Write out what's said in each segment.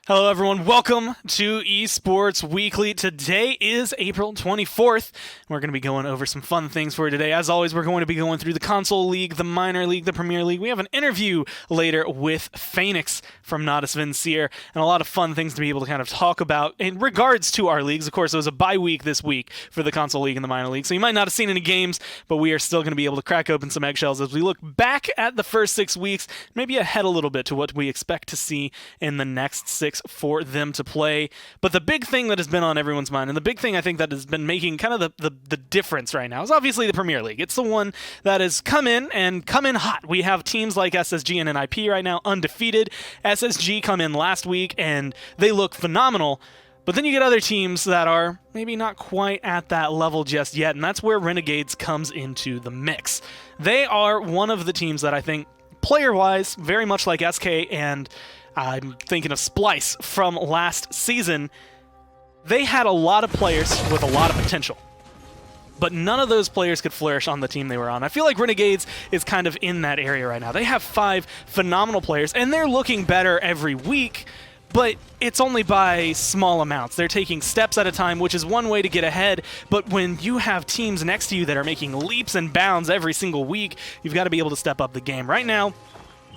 Hello everyone, welcome to Esports Weekly. Today is April 24th. We're going to be going over some fun things for you today. As always, we're going to be going through the Console League, the Minor League, the Premier League. We have an interview later with Phoenix from Nodus Vincier, and a lot of fun things to be able to kind of talk about in regards to our leagues. Of course, it was a bye week this week for the Console League and the Minor League, so you might not have seen any games, but we are still going to be able to crack open some eggshells as we look back at the first 6 weeks, maybe ahead a little bit to what we expect to see in the next 6 for them to play. But the big thing that has been on everyone's mind, and the big thing I think that has been making kind of the difference right now, is obviously the Premier League. It's the one that has come in hot. We have teams like SSG and NIP right now undefeated. SSG come in last week and they look phenomenal. But then you get other teams that are maybe not quite at that level just yet, and that's where Renegades comes into the mix. They are one of the teams that I think, player-wise, very much like SK and I'm thinking of Splice from last season, they had a lot of players with a lot of potential. But none of those players could flourish on the team they were on. I feel like Renegades is kind of in that area right now. They have 5 phenomenal players, and they're looking better every week, but it's only by small amounts. They're taking steps at a time, which is one way to get ahead, but when you have teams next to you that are making leaps and bounds every single week, you've got to be able to step up the game. Right now,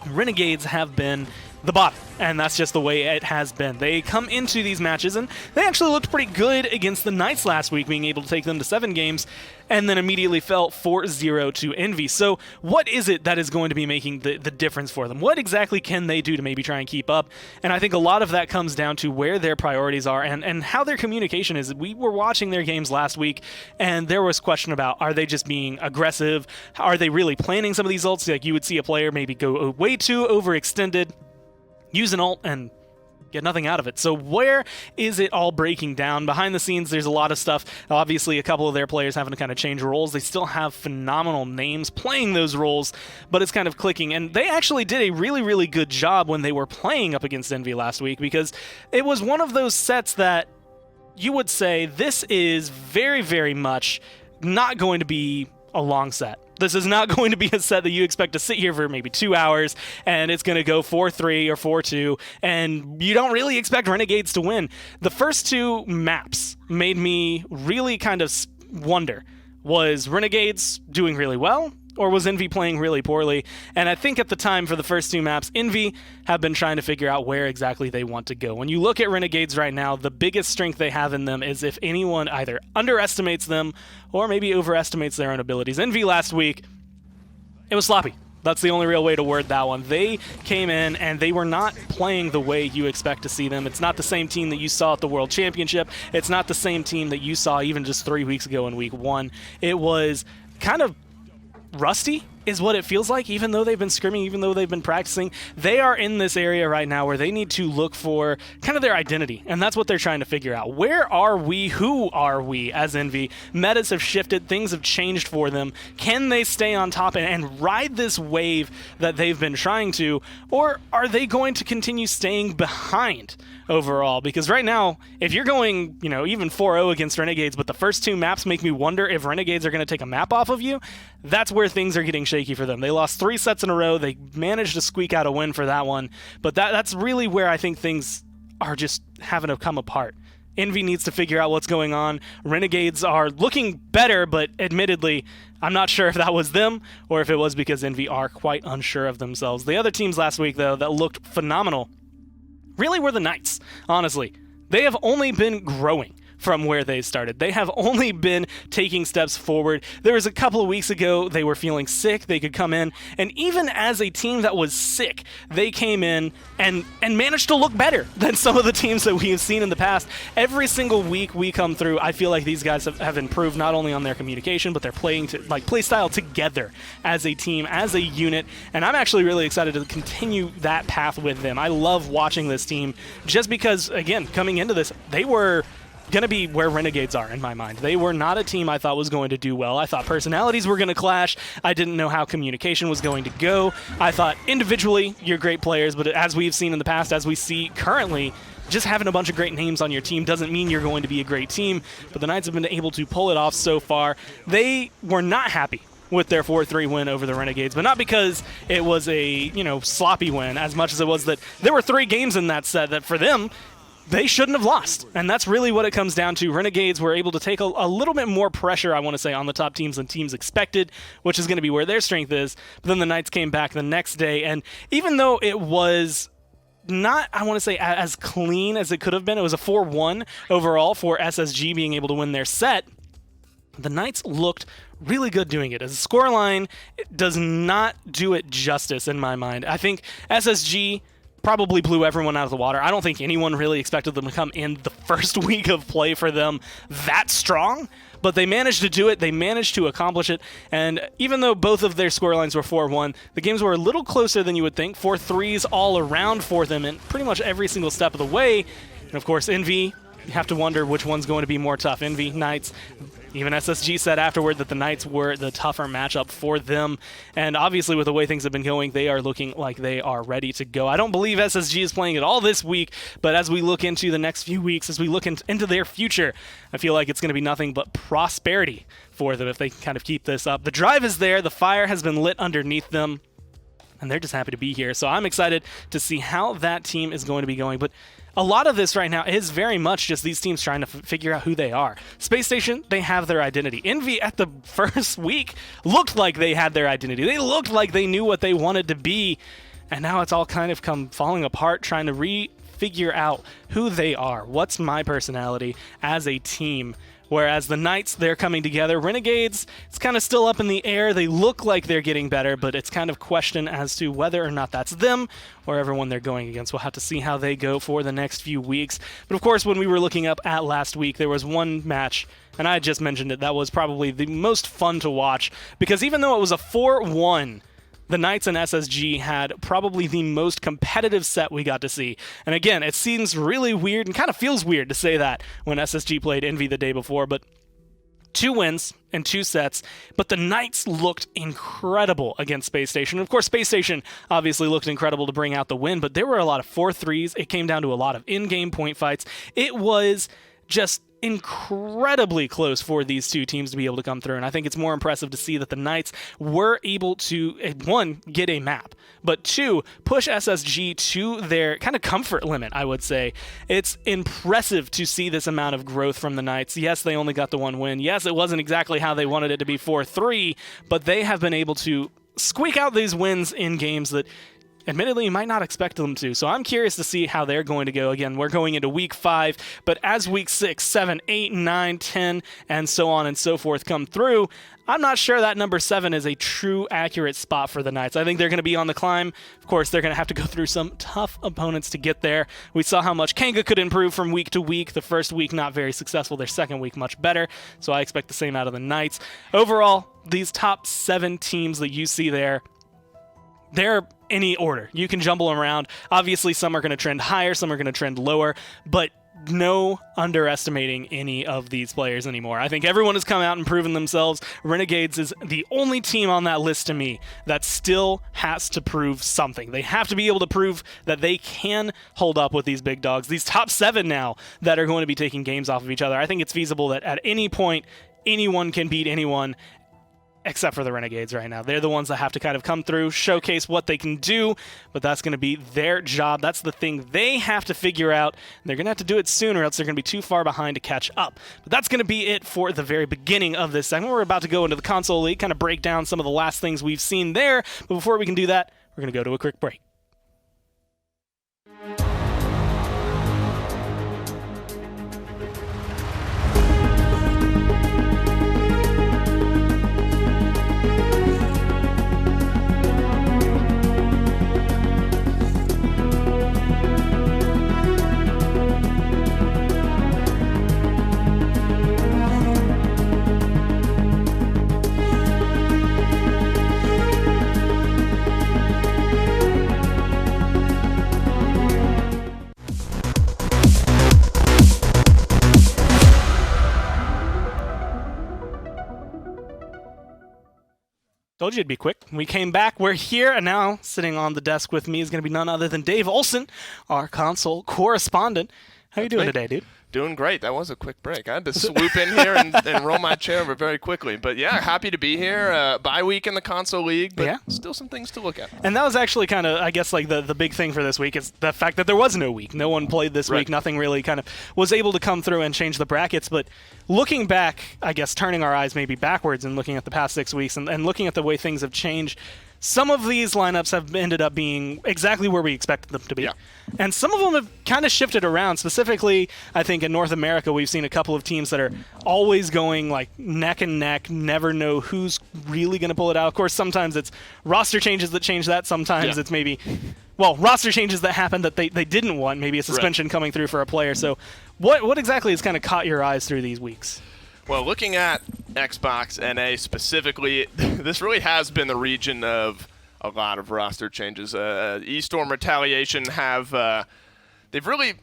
Renegades have been the bottom, and that's just the way it has been. They come into these matches, and they actually looked pretty good against the Knights last week, being able to take them to 7 games, and then immediately fell 4-0 to Envy. So what is it that is going to be making the difference for them? What exactly can they do to maybe try and keep up? And I think a lot of that comes down to where their priorities are and how their communication is. We were watching their games last week, and there was question about, are they just being aggressive? Are they really planning some of these ults? Like, you would see a player maybe go way too overextended, use an ult, and get nothing out of it. So where is it all breaking down? Behind the scenes, there's a lot of stuff. Obviously, a couple of their players having to kind of change roles. They still have phenomenal names playing those roles, but it's kind of clicking. And they actually did a really, really good job when they were playing up against Envy last week, because it was one of those sets that you would say, this is very, very much not going to be a long set. This is not going to be a set that you expect to sit here for maybe 2 hours, and it's going to go 4-3 or 4-2, and you don't really expect Renegades to win. The first 2 maps made me really kind of wonder, was Renegades doing really well, or was Envy playing really poorly? And I think at the time for the first 2 maps, Envy have been trying to figure out where exactly they want to go. When you look at Renegades right now, the biggest strength they have in them is if anyone either underestimates them or maybe overestimates their own abilities. Envy last week, it was sloppy. That's the only real way to word that one. They came in and they were not playing the way you expect to see them. It's not the same team that you saw at the World Championship. It's not the same team that you saw even just 3 weeks ago in week 1. It was kind of rusty is what it feels like, even though they've been scrimming, even though they've been practicing. They are in this area right now where they need to look for kind of their identity, and that's what they're trying to figure out. Where are we? Who are we as Envy? Metas have shifted. Things have changed for them. Can they stay on top and ride this wave that they've been trying to, or are they going to continue staying behind overall? Because right now, if you're going, even 4-0 against Renegades, but the first 2 maps make me wonder if Renegades are going to take a map off of you, that's where things are getting shaky for them. They lost 3 sets in a row. They managed to squeak out a win for that one, but that's really where I think things are just having to come apart. Envy needs to figure out what's going on. Renegades are looking better, but admittedly, I'm not sure if that was them or if it was because Envy are quite unsure of themselves. The other teams last week, though, that looked phenomenal really were the Knights, honestly. They have only been growing from where they started. They have only been taking steps forward. There was a couple of weeks ago, they were feeling sick. They could come in, and even as a team that was sick, they came in and managed to look better than some of the teams that we have seen in the past. Every single week we come through, I feel like these guys have improved not only on their communication, but their play style together as a team, as a unit, and I'm actually really excited to continue that path with them. I love watching this team just because, again, coming into this, they were going to be where Renegades are in my mind. They were not a team I thought was going to do well. I thought personalities were going to clash. I didn't know how communication was going to go. I thought individually you're great players, but as we've seen in the past, as we see currently, just having a bunch of great names on your team doesn't mean you're going to be a great team, but the Knights have been able to pull it off so far. They were not happy with their 4-3 win over the Renegades, but not because it was a sloppy win as much as it was that there were 3 games in that set that for them, they shouldn't have lost. And that's really what it comes down to. Renegades were able to take a little bit more pressure, I want to say, on the top teams than teams expected, which is going to be where their strength is. But then the Knights came back the next day, and even though it was not, I want to say, as clean as it could have been, it was a 4-1 overall for SSG being able to win their set, the Knights looked really good doing it. As a scoreline, it does not do it justice in my mind. I think SSG probably blew everyone out of the water. I don't think anyone really expected them to come in the first week of play for them that strong, but they managed to do it. They managed to accomplish it, and even though both of their scorelines were 4-1, the games were a little closer than you would think. 4-3s all around for them in pretty much every single step of the way, and of course, Envy, you have to wonder which one's going to be more tough. Envy, Knights. Even SSG said afterward that the Knights were the tougher matchup for them. And obviously, with the way things have been going, they are looking like they are ready to go. I don't believe SSG is playing at all this week, but as we look into the next few weeks, as we look into their future, I feel like it's going to be nothing but prosperity for them if they can kind of keep this up. The drive is there. The fire has been lit underneath them, and they're just happy to be here. So I'm excited to see how that team is going to be going. But a lot of this right now is very much just these teams trying to figure out who they are. Space Station, they have their identity. Envy at the first week looked like they had their identity. They looked like they knew what they wanted to be, and now it's all kind of come falling apart, trying to figure out who they are. What's my personality as a team? Whereas the Knights, they're coming together. Renegades, it's kind of still up in the air. They look like they're getting better, but it's kind of question as to whether or not that's them or everyone they're going against. We'll have to see how they go for the next few weeks. But of course, when we were looking up at last week, there was one match, and I just mentioned it, that was probably the most fun to watch, because even though it was a 4-1, the Knights and SSG had probably the most competitive set we got to see. And again, it seems really weird and kind of feels weird to say that when SSG played Envy the day before, but 2 wins and 2 sets, but the Knights looked incredible against Space Station. Of course, Space Station obviously looked incredible to bring out the win, but there were a lot of 4-3s. It came down to a lot of in-game point fights. It was just incredibly close for these two teams to be able to come through, and I think it's more impressive to see that the Knights were able to, 1, get a map, but 2, push SSG to their kind of comfort limit, I would say. It's impressive to see this amount of growth from the Knights. Yes, they only got the 1 win. Yes, it wasn't exactly how they wanted it to be 4-3, but they have been able to squeak out these wins in games that admittedly, you might not expect them to. So I'm curious to see how they're going to go. Again, we're going into week 5, but as week 6, 7, 8, 9, 10, and so on and so forth come through, I'm not sure that number 7 is a true accurate spot for the Knights. I think they're going to be on the climb. Of course, they're going to have to go through some tough opponents to get there. We saw how much Kanga could improve from week to week. The first week, not very successful. Their second week, much better. So I expect the same out of the Knights. Overall, these top 7 teams that you see there, they're any order. You can jumble them around. Obviously, some are going to trend higher, some are going to trend lower, but no underestimating any of these players anymore. I think everyone has come out and proven themselves. Renegades is the only team on that list to me that still has to prove something. They have to be able to prove that they can hold up with these big dogs. These top 7 now that are going to be taking games off of each other. I think it's feasible that at any point, anyone can beat anyone, except for the Renegades right now. They're the ones that have to kind of come through, showcase what they can do, but that's going to be their job. That's the thing they have to figure out. They're going to have to do it soon, or else they're going to be too far behind to catch up. But that's going to be it for the very beginning of this segment. We're about to go into the console league, kind of break down some of the last things we've seen there. But before we can do that, we're going to go to a quick break. Told you it'd be quick. We came back. We're here, and now sitting on the desk with me is going to be none other than Dave Olson, our console correspondent. How you doing today, dude? Doing great. That was a quick break. I had to swoop in here and roll my chair over very quickly. But yeah, happy to be here. Bye week in the console league, but still some things to look at. And that was actually kind of, I guess, like the big thing for this week is the fact that there was no week. No one played this week. Nothing really kind of was able to come through and change the brackets. But looking back, I guess, turning our eyes maybe backwards and looking at the past 6 weeks and looking at the way things have changed, some of these lineups have ended up being exactly where we expected them to be. Yeah. And some of them have kind of shifted around. Specifically, I think in North America, we've seen a couple of teams that are always going like neck and neck, never know who's really going to pull it out. Of course, sometimes it's roster changes that change that. Sometimes it's maybe, roster changes that happen that they didn't want. Maybe a suspension coming through for a player. So what exactly has kind of caught your eyes through these weeks? Well, looking at Xbox NA specifically, this really has been the region of a lot of roster changes. eStorm Retaliation they've really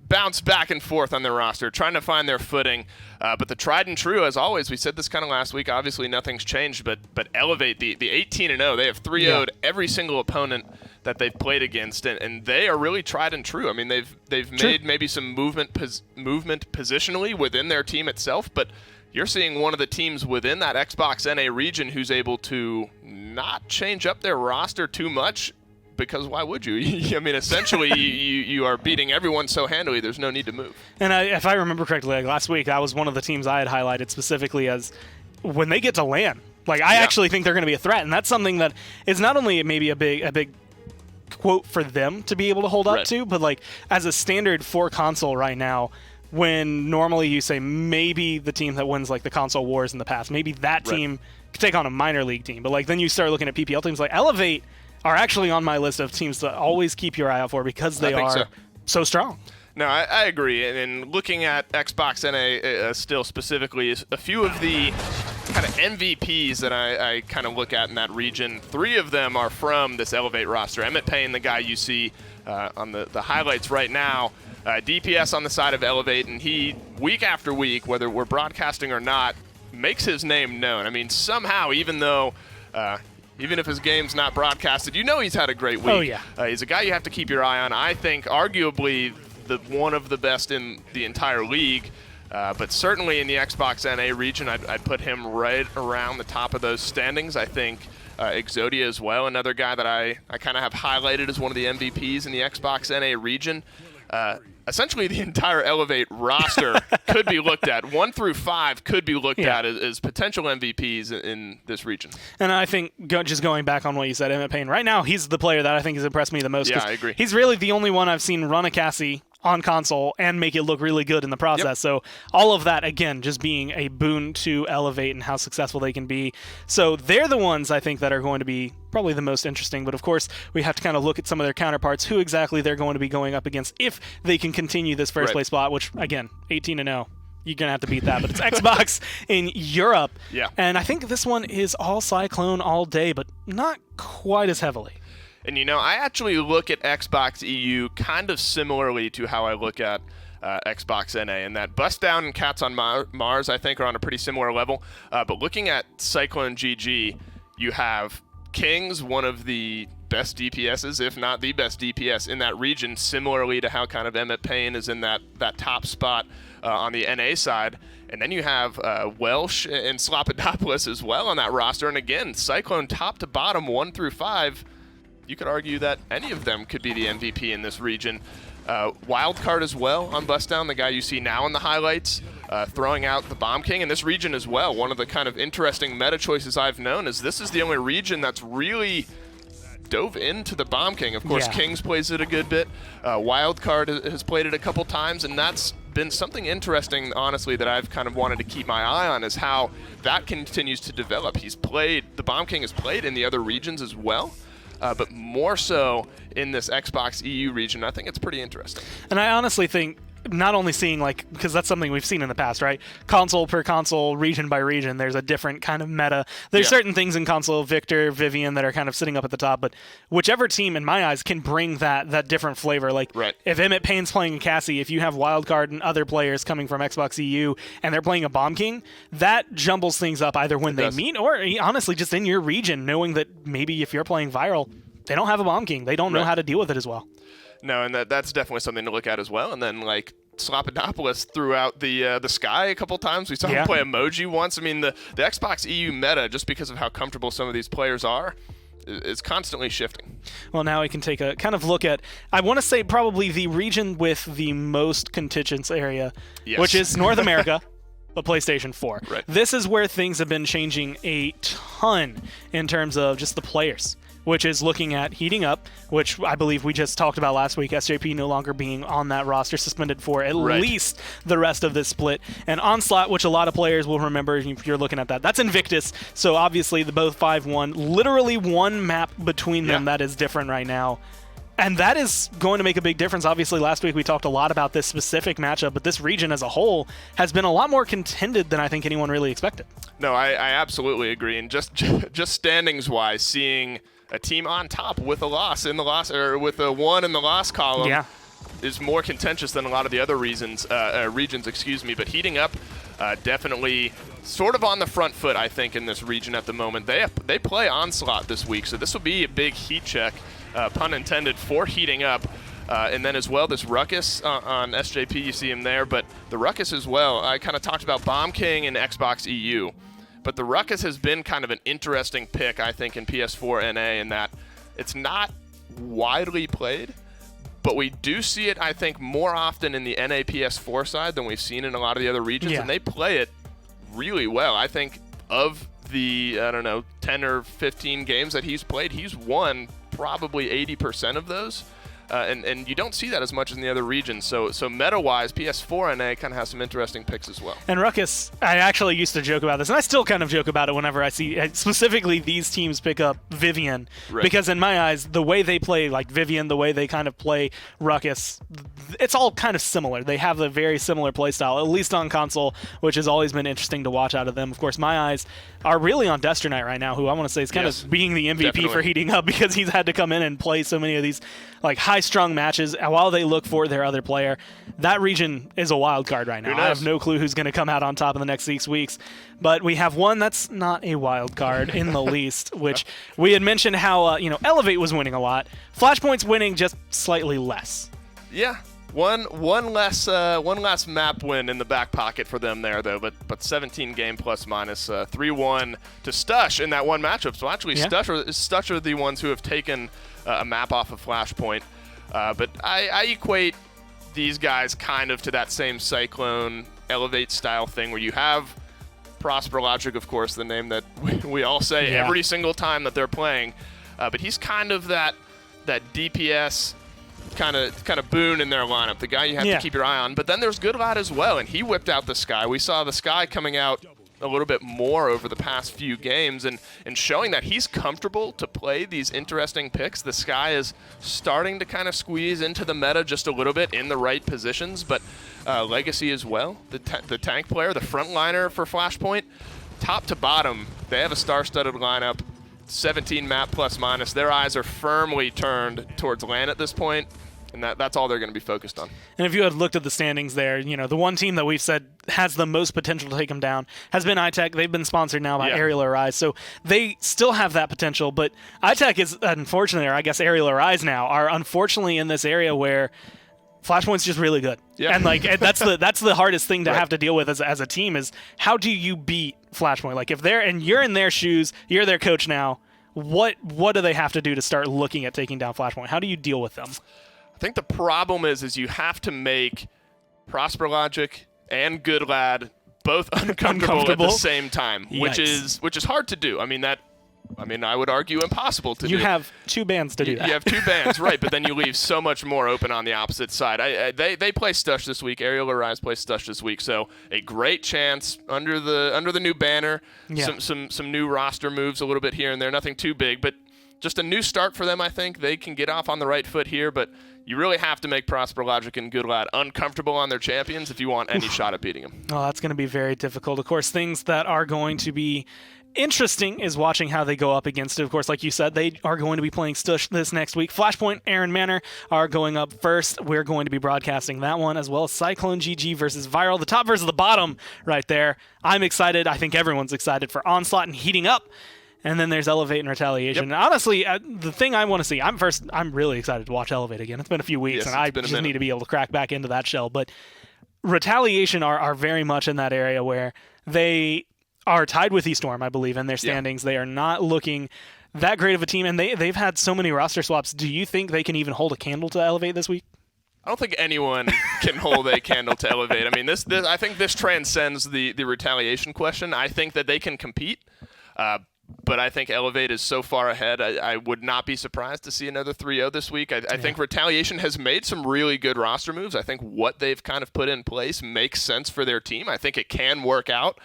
bounced back and forth on their roster, trying to find their footing. But the tried and true, as always, we said this kind of last week, obviously nothing's changed, but Elevate, the 18-0, they have 3-0'd every single opponent that they've played against, and they are really tried and true. I mean, they've made maybe some movement positionally within their team itself, but you're seeing one of the teams within that Xbox NA region who's able to not change up their roster too much, because why would you? I mean, essentially, you are beating everyone so handily, there's no need to move. And if I remember correctly, like last week, that was one of the teams I had highlighted specifically as when they get to LAN. Like, I actually think they're going to be a threat, and that's something that is not only maybe a big quote for them to be able to hold up to, but like as a standard for console right now, when normally you say maybe the team that wins like the console wars in the past, maybe that team could take on a minor league team. But like then you start looking at PPL teams like Elevate are actually on my list of teams to always keep your eye out for because they are so strong. No, I agree. And looking at Xbox NA still specifically, is a few of the kind of MVPs that I kind of look at in that region. 3 of them are from this Elevate roster. Emmett Payne, the guy you see on the highlights right now, DPS on the side of Elevate, and he, week after week, whether we're broadcasting or not, makes his name known. I mean, somehow, even if his game's not broadcasted, you know he's had a great week. Oh, yeah. He's a guy you have to keep your eye on. I think arguably one of the best in the entire league, but certainly in the Xbox NA region, I'd put him right around the top of those standings. I think Exodia as well, another guy that I kind of have highlighted as one of the MVPs in the Xbox NA region. Essentially, the entire Elevate roster could be looked at. 1 through 5 could be looked at as potential MVPs in this region. And I think, just going back on what you said, Emmett Payne, right now, he's the player that I think has impressed me the most. Yeah, I agree. He's really the only one I've seen run a Cassie on console and make it look really good in the process. Yep. So all of that, again, just being a boon to Elevate and how successful they can be. So they're the ones I think that are going to be probably the most interesting. But of course, we have to kind of look at some of their counterparts, who exactly they're going to be going up against if they can continue this first place spot, which, again, 18-0. You're going to have to beat that. But it's Xbox in Europe. Yeah. And I think this one is all Cyclone all day, but not quite as heavily. And, I actually look at Xbox EU kind of similarly to how I look at Xbox NA, and that Bust Down and Cats on Mars, I think, are on a pretty similar level. But looking at Cyclone GG, you have Kings, one of the best DPSs, if not the best DPS in that region, similarly to how kind of Emmett Payne is in that top spot on the NA side. And then you have Welsh and Slopodopoulos as well on that roster. And again, Cyclone top to bottom, 1 through 5. You could argue that any of them could be the MVP in this region. Wildcard as well on Bust Down, the guy you see now in the highlights, throwing out the Bomb King in this region as well. One of the kind of interesting meta choices I've known is this is the only region that's really dove into the Bomb King. Of course, Kings plays it a good bit. Wildcard has played it a couple times, and that's been something interesting, honestly, that I've kind of wanted to keep my eye on, is how that continues to develop. The Bomb King has played in the other regions as well. But more so in this Xbox EU region. I think it's pretty interesting. And I honestly think not only seeing, because that's something we've seen in the past, right? Console per console, region by region, there's a different kind of meta. There's certain things in console, Victor, Vivian, that are kind of sitting up at the top, but whichever team, in my eyes, can bring that different flavor. If Emmett Payne's playing a Cassie, if you have Wildcard and other players coming from Xbox EU, and they're playing a Bomb King, that jumbles things up either when they meet, or honestly, just in your region, knowing that maybe if you're playing Viral, they don't have a Bomb King. They don't know how to deal with it as well. No, and that's definitely something to look at as well. And then, Slopodopoulos throughout the sky a couple times. We saw him play emoji once. I mean, the Xbox EU meta, just because of how comfortable some of these players are, is constantly shifting. Well, now we can take a kind of look at, I want to say probably the region with the most contentious area, which is North America. But PlayStation 4. Right. This is where things have been changing a ton in terms of just the players, which is looking at heating up, which I believe we just talked about last week, SJP no longer being on that roster, suspended for at least the rest of this split. And Onslaught, which a lot of players will remember if you're looking at that, that's Invictus. So obviously the both 5-1, literally one map between them that is different right now. And that is going to make a big difference. Obviously, last week we talked a lot about this specific matchup, but this region as a whole has been a lot more contended than I think anyone really expected. No, I absolutely agree. And just standings-wise, seeing a team on top with a loss in the loss, or with a 1 in the loss column, is more contentious than a lot of the other regions. But heating up, definitely sort of on the front foot, I think, in this region at the moment. They play Onslaught this week, so this will be a big heat check. Pun intended, for heating up. And then as well, this Ruckus on SJP, you see him there, but the Ruckus as well. I kind of talked about Bomb King and Xbox EU, but the Ruckus has been kind of an interesting pick, I think, in PS4 NA, in that it's not widely played, but we do see it, I think, more often in the NA PS4 side than we've seen in a lot of the other regions, and they play it really well. I think of the, 10 or 15 games that he's played, he's won probably 80% of those. And you don't see that as much in the other regions. So meta-wise, PS4 NA kind of has some interesting picks as well. And Ruckus, I actually used to joke about this, and I still kind of joke about it whenever I see specifically these teams pick up Vivian. Right. Because in my eyes, the way they play like Vivian, the way they kind of play Ruckus, it's all kind of similar. They have a very similar play style, at least on console, which has always been interesting to watch out of them. Of course, my eyes are really on Destro Knight right now, who I want to say is kind of being the MVP for heating up, because he's had to come in and play so many of these like high-strung matches while they look for their other player. That region is a wild card right now. I have no clue who's going to come out on top in the next 6 weeks. But we have one that's not a wild card in the least, which we had mentioned how Elevate was winning a lot. Flashpoint's winning just slightly less. Yeah. One less map win in the back pocket for them there, though, but 17 game plus minus 3-1 to Stush in that one matchup. So actually, Stush are the ones who have taken a map off of Flashpoint. But I equate these guys kind of to that same Cyclone Elevate style thing, where you have Prosper Logic, of course, the name that we all say every single time that they're playing. But he's kind of that DPS kind of boon in their lineup, the guy you have to keep your eye on. But then there's Good Lad as well, and he whipped out the Sky. We saw the Sky coming out a little bit more over the past few games, and showing that he's comfortable to play these interesting picks. The Sky is starting to kind of squeeze into the meta just a little bit in the right positions, but Legacy as well, the tank player, the frontliner for Flashpoint, top to bottom, they have a star-studded lineup, 17 map plus minus. Their eyes are firmly turned towards LAN at this point, and that's all they're going to be focused on. And if you had looked at the standings there, the one team that we've said has the most potential to take them down has been iTech. They've been sponsored now by Aerial Arise, so they still have that potential. But iTech is, unfortunately, or I guess Aerial Arise now, are unfortunately in this area where Flashpoint's just really good. Yeah. And that's the hardest thing to have to deal with as a team, is how do you beat Flashpoint? Like, if you're in their shoes, you're their coach now, what do they have to do to start looking at taking down Flashpoint? How do you deal with them? I think the problem is you have to make Prosper Logic and Good Lad both uncomfortable at the same time, which is hard to do. I would argue impossible to do. You have two bands to do that. You have two bands, right, but then you leave so much more open on the opposite side. They play Stush this week. Aerial Arise plays Stush this week, so a great chance under the new banner. Some new roster moves a little bit here and there, nothing too big, but just a new start for them. I think they can get off on the right foot here, but you really have to make Prosper Logic and Good Lad uncomfortable on their champions if you want any shot at beating them. Oh, that's going to be very difficult. Of course, things that are going to be interesting is watching how they go up against it. Of course, like you said, they are going to be playing Stush this next week. Flashpoint, Aaron Manor are going up first. We're going to be broadcasting that one, as well as Cyclone GG versus Viral. The top versus the bottom right there. I'm excited. I think everyone's excited for Onslaught and heating up. And then there's Elevate and Retaliation. And honestly, the thing I want to see, I'm really excited to watch Elevate again. It's been a few weeks, and I just need to be able to crack back into that shell. But Retaliation are very much in that area where they are tied with Eaststorm, I believe, in their standings. They are not looking that great of a team, and they've had so many roster swaps. Do you think they can even hold a candle to Elevate this week? I don't think anyone can hold a candle to Elevate. I mean, this I think this transcends the retaliation question. I think that they can compete, but I think Elevate is so far ahead. I would not be surprised to see another 3-0 this week. I think Retaliation has made some really good roster moves. I think what they've kind of put in place makes sense for their team. I think it can work out.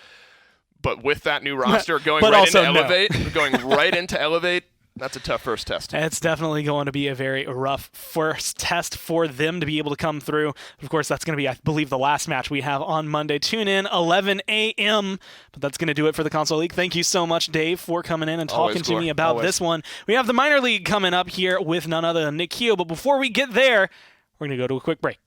But with that new roster going right into Elevate, that's a tough first test. It's definitely going to be a very rough first test for them to be able to come through. Of course, that's going to be, I believe, the last match we have on Monday. Tune in, 11 a.m. But that's going to do it for the Console League. Thank you so much, Dave, for coming in and talking to me about this one. We have the Minor League coming up here with none other than Nick Keogh. But before we get there, we're going to go to a quick break.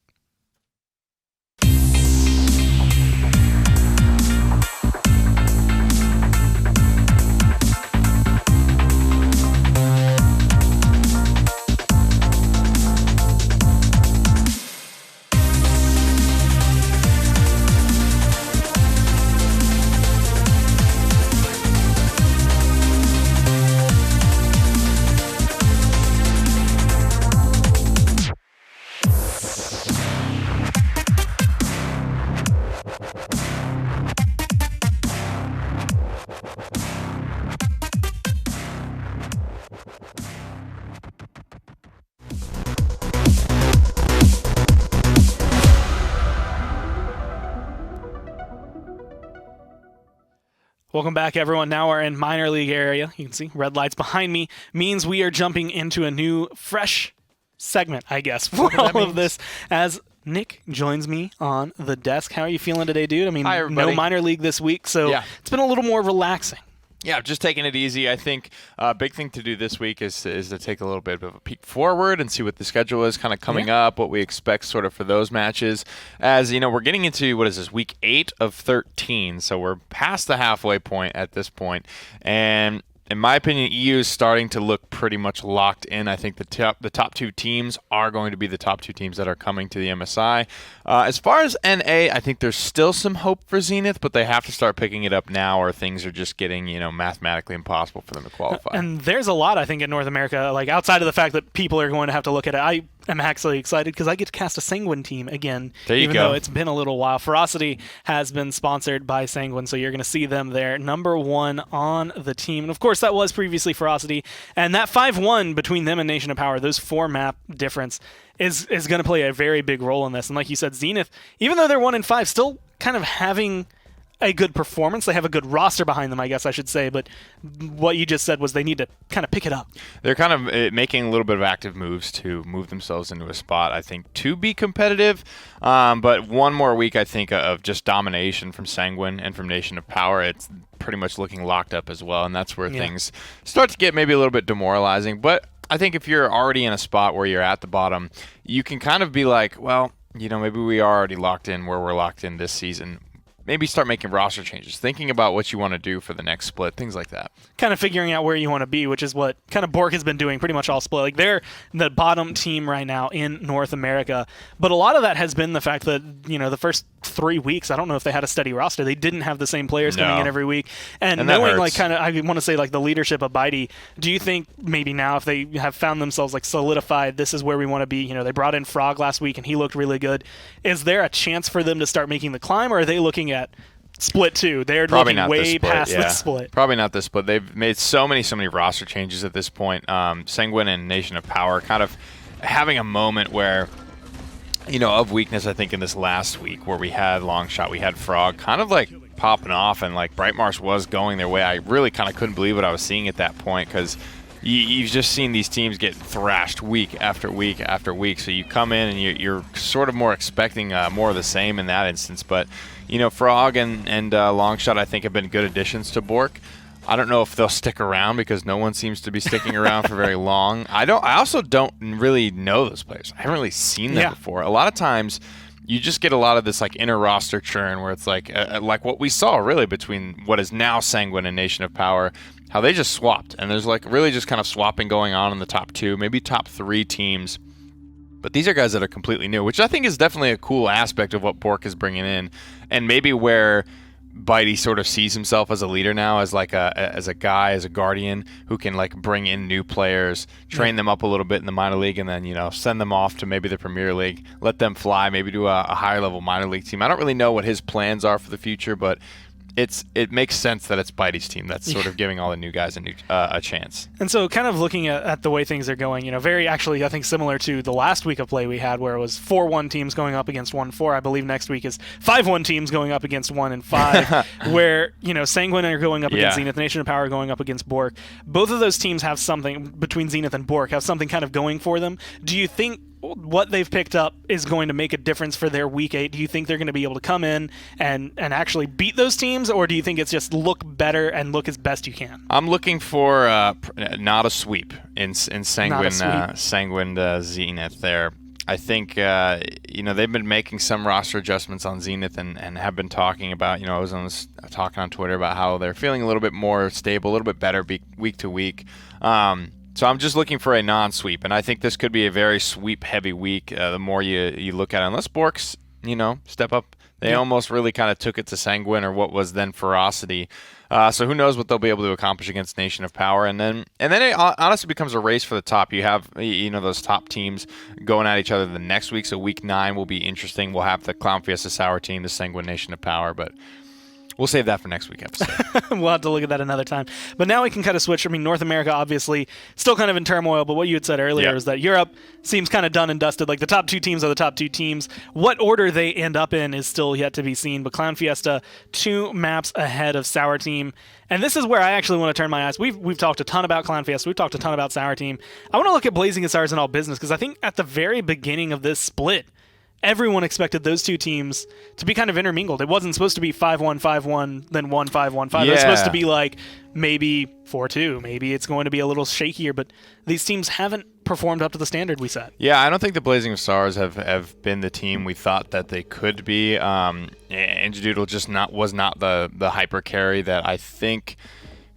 Welcome back, everyone. Now we're in minor league area. You can see red lights behind me. Means we are jumping into a new, fresh segment, I guess, for all of this. As Nick joins me on the desk. How are you feeling today, dude? I mean, Hi, everybody. no minor league this week, so it's been a little more relaxing. Yeah, just taking it easy. I think a big thing to do this week is to take a little bit of a peek forward and see what the schedule is kind of coming up, what we expect sort of for those matches. As, you know, we're getting into, what is this, week 8 of 13, so we're past the halfway point at this point. And in my opinion, EU is starting to look pretty much locked in. I think the top two teams are going to be the top two teams that are coming to the MSI. As far as NA, I think there's still some hope for Zenith, but they have to start picking it up now, or things are just getting, you know, mathematically impossible for them to qualify. And there's a lot, I think, in North America, like outside of the fact that people are going to have to look at it. I am actually excited because I get to cast a Sanguine team again, even though it's been a little while. Ferocity has been sponsored by Sanguine, so you're going to see them there, number 1 on the team. And of course, that was previously Ferocity, and that 5-1 between them and Nation of Power, those 4 map difference is going to play a very big role in this. And like you said, Zenith, even though they're 1-5, still kind of having a good performance. They have a good roster behind them, I guess I should say, but what you just said was they need to kind of pick it up. They're kind of making a little bit of active moves to move themselves into a spot, I think, to be competitive. But one more week, I think, of just domination from Sanguine and from Nation of Power. It's pretty much looking locked up as well, and that's where things start to get maybe a little bit demoralizing. But I think if you're already in a spot where you're at the bottom, you can kind of be like, well, you know, maybe we are already locked in where we're locked in this season. Maybe start making roster changes, thinking about what you want to do for the next split, things like that. Kind of figuring out where you want to be, which is what kind of Bork has been doing pretty much all split. Like, they're the bottom team right now in North America. But a lot of that has been the fact that, you know, the first 3 weeks, I don't know if they had a steady roster. They didn't have the same players coming in every week. And knowing, like, kind of, I want to say, like, the leadership of Bitey, do you think maybe now if they have found themselves, like, solidified, this is where we want to be? You know, they brought in Frog last week, and he looked really good. Is there a chance for them to start making the climb, or are they looking at split 2? They're probably looking way past the split. Probably not this split. They've made so many roster changes at this point. Sanguine and Nation of Power kind of having a moment where, you know, of weakness, I think, in this last week where we had Longshot, we had Frog kind of like popping off, and like Brightmarsh was going their way. I really kind of couldn't believe what I was seeing at that point, because you've just seen these teams get thrashed week after week after week. So you come in and you're sort of more expecting more of the same in that instance. But, you know, Frog and Longshot, I think, have been good additions to Bork. I don't know if they'll stick around because no one seems to be sticking around for very long. I also don't really know those players. I haven't really seen them before. A lot of times you just get a lot of this like inner roster churn where it's like what we saw really between what is now Sanguine and Nation of Power, how they just swapped. And there's like really just kind of swapping going on in the top 2, maybe top 3 teams. But these are guys that are completely new, which I think is definitely a cool aspect of what Bork is bringing in, and maybe where Bitey sort of sees himself as a leader now, as like as a guy, as a guardian who can like bring in new players, train them up a little bit in the minor league, and then send them off to maybe the Premier League, let them fly, maybe to a higher level minor league team. I don't really know what his plans are for the future, but it makes sense that it's Bitey's team that's sort of giving all the new guys a chance. And so kind of looking at the way things are going, very actually, I think, similar to the last week of play we had where it was 4-1 teams going up against 1-4. I believe next week is 5-1 teams going up against 1-5, where, Sanguine are going up against Zenith, Nation of Power going up against Bork. Both of those teams have something, between Zenith and Bork, have something kind of going for them. Do you think what they've picked up is going to make a difference for their Week 8? Do you think they're going to be able to come in and actually beat those teams, or do you think it's just look better and look as best you can? I'm looking for not a sweep in Sanguine Zenith there. I think they've been making some roster adjustments on Zenith and have been talking about, I was talking on Twitter about how they're feeling a little bit more stable, a little bit better week to week. So I'm just looking for a non-sweep, and I think this could be a very sweep-heavy week. The more you look at it, unless Bork's, step up. They almost really kind of took it to Sanguine, or what was then Ferocity. So who knows what they'll be able to accomplish against Nation of Power, and then it honestly becomes a race for the top. You have those top teams going at each other the next week. So Week 9 will be interesting. We'll have the Clown Fiesta Sour team, the Sanguine Nation of Power, but we'll save that for next week episode. We'll have to look at that another time. But now we can kind of switch. I mean, North America, obviously, still kind of in turmoil, but what you had said earlier is that Europe seems kind of done and dusted. Like, the top two teams are the top two teams. What order they end up in is still yet to be seen. But Clown Fiesta, 2 maps ahead of Sour Team. And this is where I actually want to turn my eyes. We've talked a ton about Clown Fiesta. We've talked a ton about Sour Team. I want to look at Blazing Hussars and All Business, because I think at the very beginning of this split, everyone expected those two teams to be kind of intermingled. It wasn't supposed to be 5-1, 5-1, then 1-5, 1-5. It was supposed to be like maybe 4-2. Maybe it's going to be a little shakier, but these teams haven't performed up to the standard we set. Yeah, I don't think the Blazing Stars have been the team we thought that they could be. Ingedoodle just was not the hyper carry that I think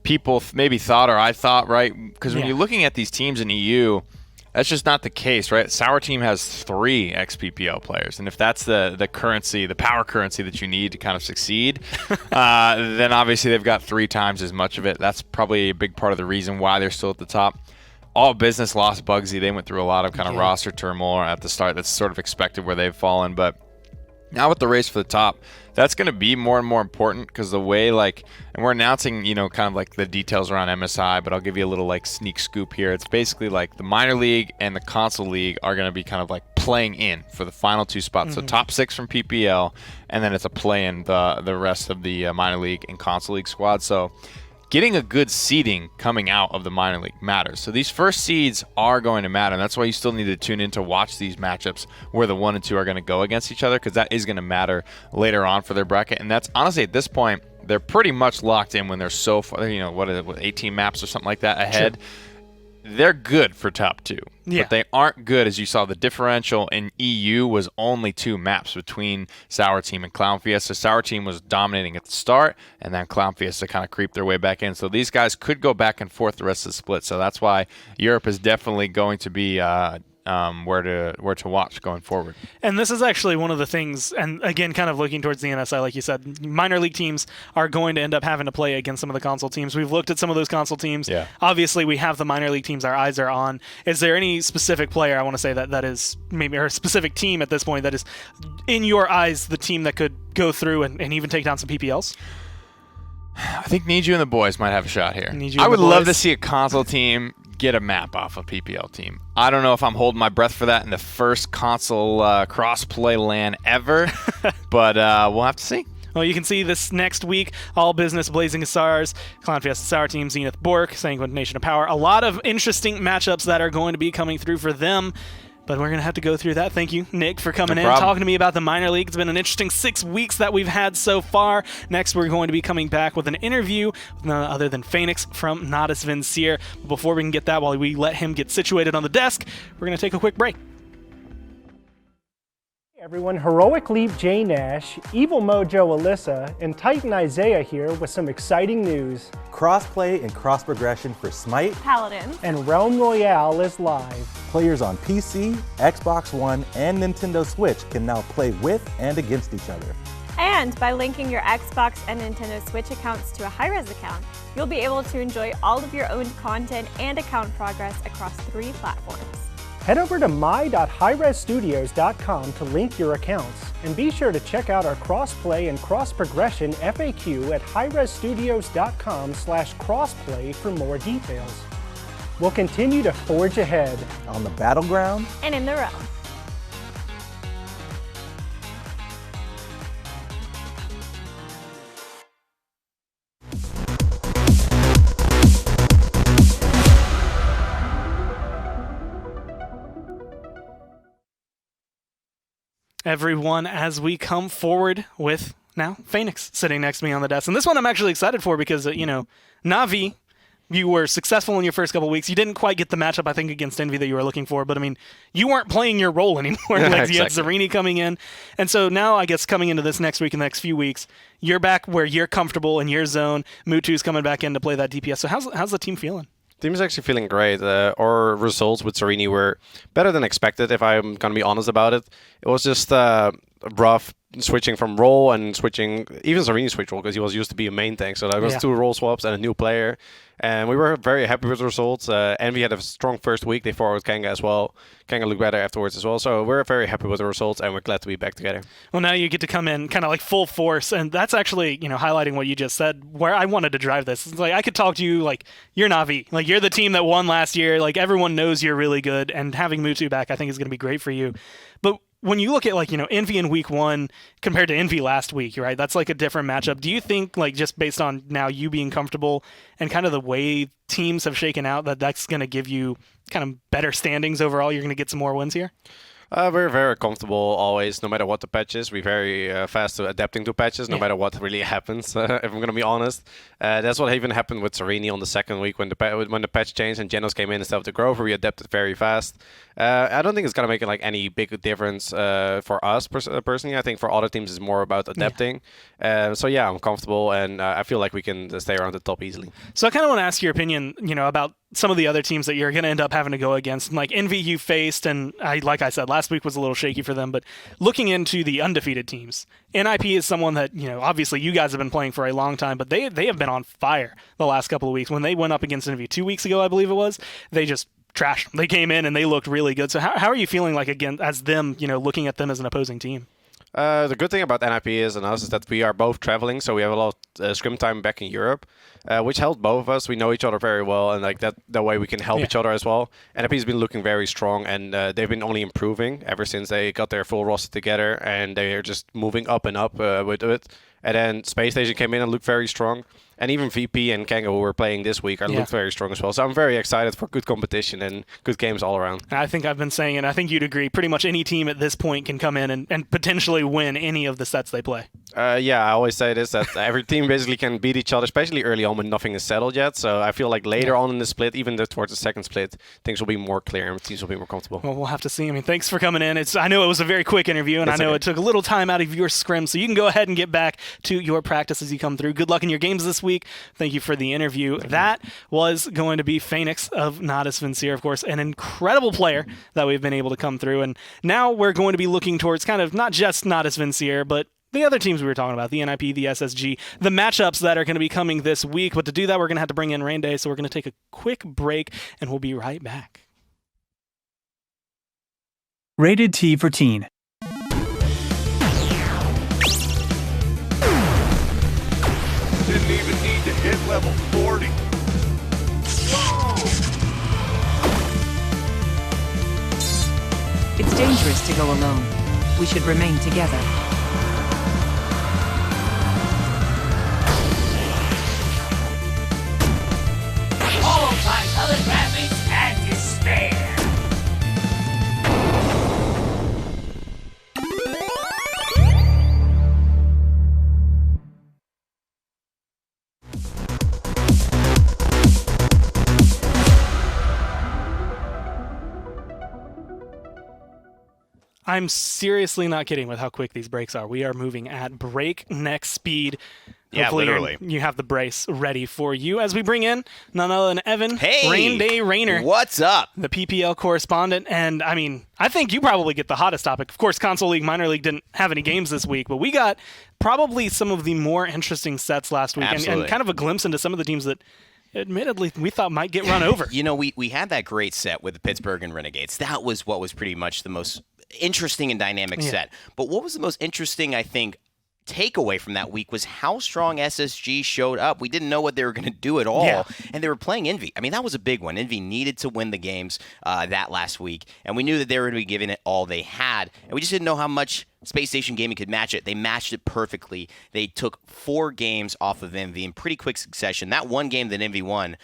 people maybe thought, or I thought, right? Because when you're looking at these teams in EU, that's just not the case, right? Sour Team has 3 XPPL players, and if that's the currency, the power currency that you need to kind of succeed, then obviously they've got 3 times as much of it. That's probably a big part of the reason why they're still at the top. All Business lost Bugsy. They went through a lot of kind of roster turmoil at the start. That's sort of expected where they've fallen, but now with the race for the top, that's going to be more and more important, because the way, and we're announcing, kind of like the details around MSI, but I'll give you a little sneak scoop here. It's basically like the minor league and the console league are going to be kind of like playing in for the final 2 spots. So top 6 from PPL, and then it's a play in the rest of the minor league and console league squad. So getting a good seeding coming out of the minor league matters. So these first seeds are going to matter, and that's why you still need to tune in to watch these matchups where the 1 and 2 are going to go against each other, because that is going to matter later on for their bracket. And that's honestly, at this point, they're pretty much locked in when they're so far, 18 maps or something like that ahead. Sure. They're good for top 2, but they aren't good. As you saw, the differential in EU was only 2 maps between Sour Team and Clown Fiesta. Sour Team was dominating at the start, and then Clown Fiesta kind of creeped their way back in. So these guys could go back and forth the rest of the split. So that's why Europe is definitely going to be where to watch going forward. And this is actually one of the things, and again, kind of looking towards the NSI, like you said, minor league teams are going to end up having to play against some of the console teams. We've looked at some of those console teams. Yeah. Obviously, we have the minor league teams our eyes are on. Is there any specific player, I want to say, that is maybe, or a specific team at this point that is, in your eyes, the team that could go through and even take down some PPLs? I think Need You and the boys might have a shot here. I would love to see a console team get a map off a PPL team. I don't know if I'm holding my breath for that in the first console cross-play LAN ever, but we'll have to see. Well, you can see this next week, All Business, Blazing Hussars, Clown Fiesta Sour Team, Zenith Bork, Sanguine Nation of Power. A lot of interesting matchups that are going to be coming through for them. But we're going to have to go through that. Thank you, Nick, for coming in, talking to me about the minor league. It's been an interesting 6 weeks that we've had so far. Next, we're going to be coming back with an interview with none other than Phoenix from Nodis Vincier. Before we can get that, while we let him get situated on the desk, we're going to take a quick break. Everyone, Heroic Leap J Nash, Evil Mojo Alyssa, and Titan Isaiah here with some exciting news. Crossplay and cross progression for Smite, Paladins, And Realm Royale is live. players on PC, Xbox One, and Nintendo Switch can now play with and against each other. and by linking your Xbox and Nintendo Switch accounts to a high-res account, you'll be able to enjoy all of your owned content and account progress across 3 platforms. Head over to my.highresstudios.com to link your accounts, and be sure to check out our crossplay and cross-progression FAQ at highresstudios.com/crossplay for more details. We'll continue to forge ahead. On the battleground, And in the realm. Everyone, as we come forward with now Phoenix sitting next to me on the desk. And this one I'm actually excited for because, Na'Vi, you were successful in your first couple weeks. You didn't quite get the matchup, I think, against Envy that you were looking for. But, I mean, you weren't playing your role anymore. Exactly. You had Zarini coming in. And so now, I guess, coming into this next week and the next few weeks, you're back where you're comfortable in your zone. Mutu's coming back in to play that DPS. So how's the team feeling? Team is actually feeling great. Our results with Zarini were better than expected, if I'm going to be honest about it. It was just rough switching from role and switching, even Zarini switched role because he was used to be a main tank. So there was 2 role swaps and a new player. And we were very happy with the results. Envy had a strong first week. They forward Kanga as well. Kanga looked better afterwards as well. So we're very happy with the results, and we're glad to be back together. Well, now you get to come in kind of like full force, and that's actually, highlighting what you just said, where I wanted to drive this. It's like I could talk to you like you're Na'Vi. Like you're the team that won last year. Like everyone knows you're really good, and having Mutu back I think is going to be great for you. But when you look at Envy in week 1 compared to Envy last week, right? That's like a different matchup. Do you think just based on now you being comfortable and kind of the way teams have shaken out that's going to give you kind of better standings overall? You're going to get some more wins here? We're very comfortable always, no matter what the patch is. We're very fast to adapting to patches, no matter what really happens, if I'm going to be honest. That's what even happened with Zarini on the second week when the patch changed and Genos came in instead of the Grover. We adapted very fast. I don't think it's going to make any big difference for us personally. I think for other teams it's more about adapting. So I'm comfortable, and I feel like we can stay around the top easily. So I kind of want to ask your opinion, about some of the other teams that you're going to end up having to go against. Like Envy you faced, and like I said, last week was a little shaky for them, but looking into the undefeated teams, NIP is someone that, obviously you guys have been playing for a long time, but they have been on fire the last couple of weeks. When they went up against Envy 2 weeks ago, I believe it was, they just trashed them. They came in and they looked really good. So how are you feeling again as them, looking at them as an opposing team? The good thing about NIP is that we are both traveling, so we have a lot of scrim time back in Europe, which helped both of us. We know each other very well, and that way we can help each other as well. NIP has been looking very strong, and they've been only improving ever since they got their full roster together, and they are just moving up and up with it. And then Space Station came in and looked very strong. And even VP and Kanga, who we're playing this week, looked very strong as well. So I'm very excited for good competition and good games all around. I think I've been saying it. I think you'd agree. Pretty much any team at this point can come in and potentially win any of the sets they play. I always say this, that every team basically can beat each other, especially early on when nothing is settled yet. So I feel like later on in the split, even towards the second split, things will be more clear and teams will be more comfortable. Well, we'll have to see. I mean, thanks for coming in. I know it was a very quick interview, and I know it took a little time out of your scrim, so you can go ahead and get back to your practice as you come through. Good luck in your games this week. Thank you for the interview. That was going to be Phoenix of Natus Vincere, of course, an incredible player that we've been able to come through. And now we're going to be looking towards kind of not just Natus Vincere, but the other teams we were talking about, the NIP, the SSG, the matchups that are going to be coming this week. But to do that, we're going to have to bring in Rain Day, so we're going to take a quick break, and we'll be right back. Rated T for Teen. Didn't even need to hit level 40. It's dangerous to go alone. We should remain together. All my holographics and despair. I'm seriously not kidding with how quick these breaks are. We are moving at breakneck speed. Yeah, Hopefully literally. you have the brace ready for you as we bring in none other than Evan, Hey! Rain Day Rainer. What's up? The PPL correspondent. And, I mean, I think you probably get the hottest topic. Of course, Console League, Minor League didn't have any games this week, but we got probably some of the more interesting sets last week and kind of a glimpse into some of the teams that admittedly we thought might get run over. You know, we had that great set with the Pittsburgh and Renegades. That was what was pretty much the most interesting and dynamic set. But what was the most interesting, I think, takeaway from that week was how strong SSG showed up. We didn't know what they were going to do at all, and they were playing Envy. I mean, that was a big one. Envy needed to win the games that last week, and we knew that they were going to be giving it all they had, and we just didn't know how much Space Station Gaming could match it. They matched it perfectly. They took 4 games off of Envy in pretty quick succession. That one game that Envy won,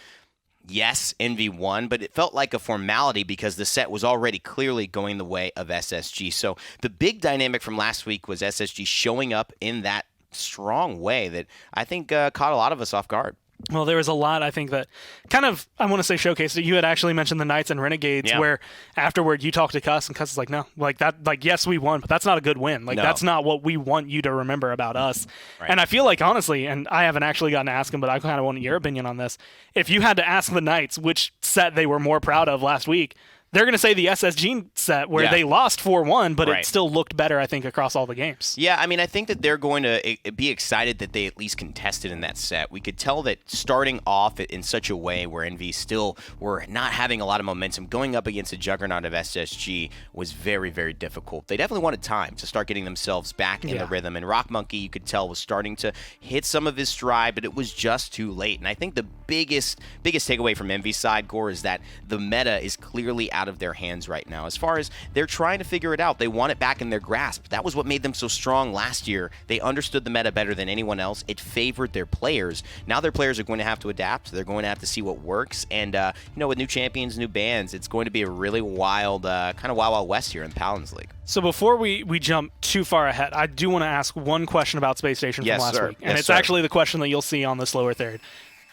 yes, Envy won, but it felt like a formality because the set was already clearly going the way of SSG. So the big dynamic from last week was SSG showing up in that strong way that I think caught a lot of us off guard. Well, there was a lot, I think, that kind of, I want to say showcased it. You had actually mentioned the Knights and Renegades where afterward you talked to Cuss, and Cuss is like, no, like that, like, yes, we won, but that's not a good win. Like, that's not what we want you to remember about us. Right. And I feel like, honestly, and I haven't actually gotten to ask him, but I kind of want your opinion on this. If you had to ask the Knights which set they were more proud of last week, they're going to say the SSG set where they lost 4-1, but it still looked better, I think, across all the games. Yeah, I mean, I think that they're going to be excited that they at least contested in that set. We could tell that starting off in such a way where Envy still were not having a lot of momentum, going up against a juggernaut of SSG was very, very difficult. They definitely wanted time to start getting themselves back in the rhythm, and Rock Monkey, you could tell, was starting to hit some of his stride, but it was just too late. And I think the biggest takeaway from Envy's side, Gore, is that the meta is clearly out of their hands right now. As far as they're trying to figure it out, they want it back in their grasp. That was what made them so strong last year. They understood the meta better than anyone else. It favored their players. Now their players are going to have to adapt. They're going to have to see what works. And, you know, with new champions, new bans, it's going to be a really wild, kind of wild west here in the Paladins League. So before we jump too far ahead, I do want to ask one question about Space Station from last week. And it's actually the question that you'll see on the slower third.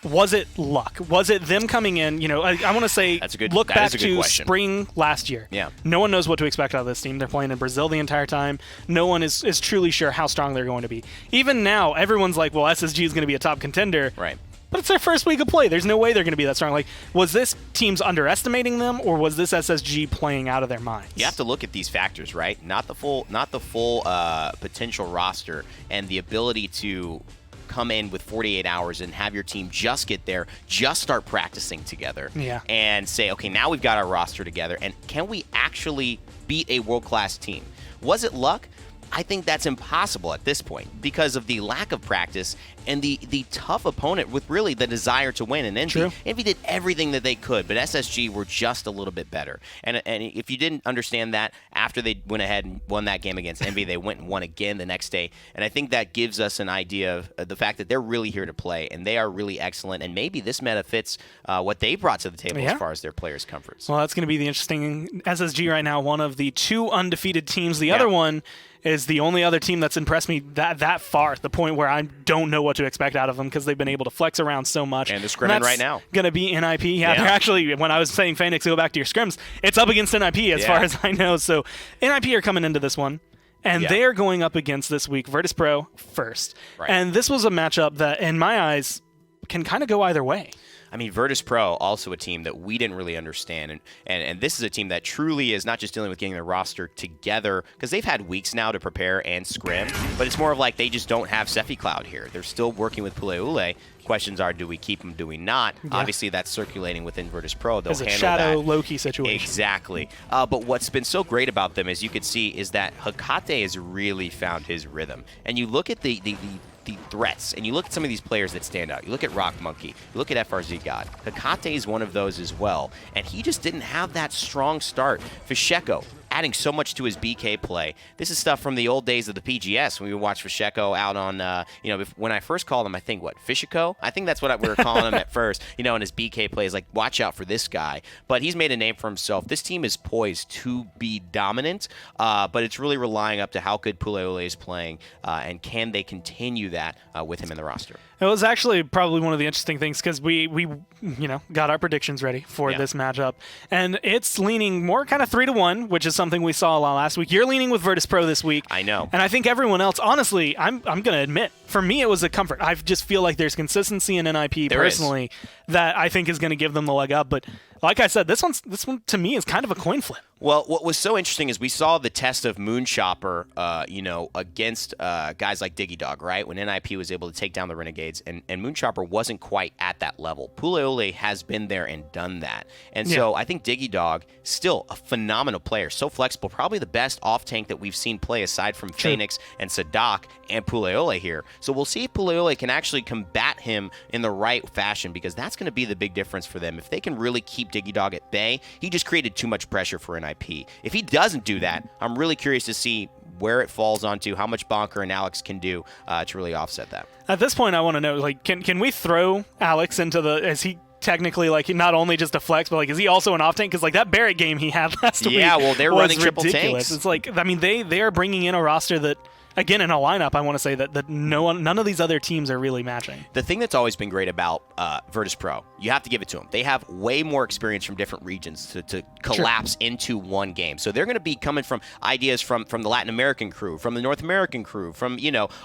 Was it luck? Was it them coming in? You know, I want to say, look back to spring last year. Yeah. No one knows what to expect out of this team. They're playing in Brazil the entire time. No one is truly sure how strong they're going to be. Even now, everyone's like, well, SSG is going to be a top contender. Right. But it's their first week of play. There's no way they're going to be that strong. Like, was this teams underestimating them, or was this SSG playing out of their minds? You have to look at these factors, right? Not the full potential roster and the ability to come in with 48 hours and have your team just get there, just start practicing together, and say, okay, now we've got our roster together, and can we actually beat a world-class team? Was it luck? I think that's impossible at this point because of the lack of practice and the tough opponent with really the desire to win. And Envy, Envy did everything that they could, but SSG were just a little bit better. And if you didn't understand that, after they went ahead and won that game against Envy, they went and won again the next day. And I think that gives us an idea of the fact that they're really here to play, and they are really excellent. And maybe this meta fits what they brought to the table as far as their players' comforts. Well, that's going to be the interesting SSG right now, one of the 2 undefeated teams. The other one is the only other team that's impressed me that far, at the point where I don't know what to expect out of them because they've been able to flex around so much. And they're scrimming right now. Going to be NIP. Yeah, they're actually, when I was saying Phoenix, go back to your scrims, it's up against NIP as far as I know. So NIP are coming into this one, and they are going up against this week Virtus Pro first. Right. And this was a matchup that, in my eyes, can kind of go either way. I mean, Virtus Pro, also a team that we didn't really understand. And this is a team that truly is not just dealing with getting their roster together, because they've had weeks now to prepare and scrim, but it's more of like they just don't have Sephi Cloud here. They're still working with Puleule. Questions are, do we keep him, do we not? Yeah. Obviously, that's circulating within Virtus Pro. They'll handle that. It's a shadow Loki situation. Exactly. But what's been so great about them, as you could see, is that Hecate has really found his rhythm. And you look at the threats, and you look at some of these players that stand out. You look at Rock Monkey, you look at FRZ God. Hecate is one of those as well, and he just didn't have that strong start. Fisheko, adding so much to his BK play. This is stuff from the old days of the PGS when we would watch Fisheko out on, when I first called him, I think, Fisheko? I think that's what we were calling him at first, and his BK play is like, watch out for this guy. But he's made a name for himself. This team is poised to be dominant, but it's really relying up to how good Puleule is playing, and can they continue that with him in the roster. It was actually probably one of the interesting things because we got our predictions ready for this matchup, and it's leaning more kind of 3-1, which is something something we saw a lot last week. You're leaning with Virtus Pro this week. I know. And I think everyone else, honestly, I'm going to admit, for me it was a comfort. I just feel like there's consistency in NIP personally that I think is going to give them the leg up. But like I said, this one to me is kind of a coin flip. Well, what was so interesting is we saw the test of Moonchopper, against guys like DiggyDog, right? When NIP was able to take down the Renegades, and Moonchopper wasn't quite at that level. Puleole has been there and done that. And so I think DiggyDog, still a phenomenal player, so flexible, probably the best off-tank that we've seen play aside from Phoenix and Sadak and Puleole here. So we'll see if Puleole can actually combat him in the right fashion, because that's going to be the big difference for them. If they can really keep DiggyDog at bay, he just created too much pressure for NIP. If he doesn't do that, I'm really curious to see where it falls onto, how much Bonker and Alex can do to really offset that. At this point, I want to know, like, can we throw Alex into is he technically, like, not only just a flex, but, like, is he also an off-tank? Because, like, that Barrett game he had last week well, they're running triple ridiculous. tanks. It's like, I mean, they are bringing in a roster that, again, in a lineup, I want to say that none of these other teams are really matching. The thing that's always been great about Virtus Pro, you have to give it to them. They have way more experience from different regions to collapse into one game. So they're going to be coming from ideas from the Latin American crew, from the North American crew, from,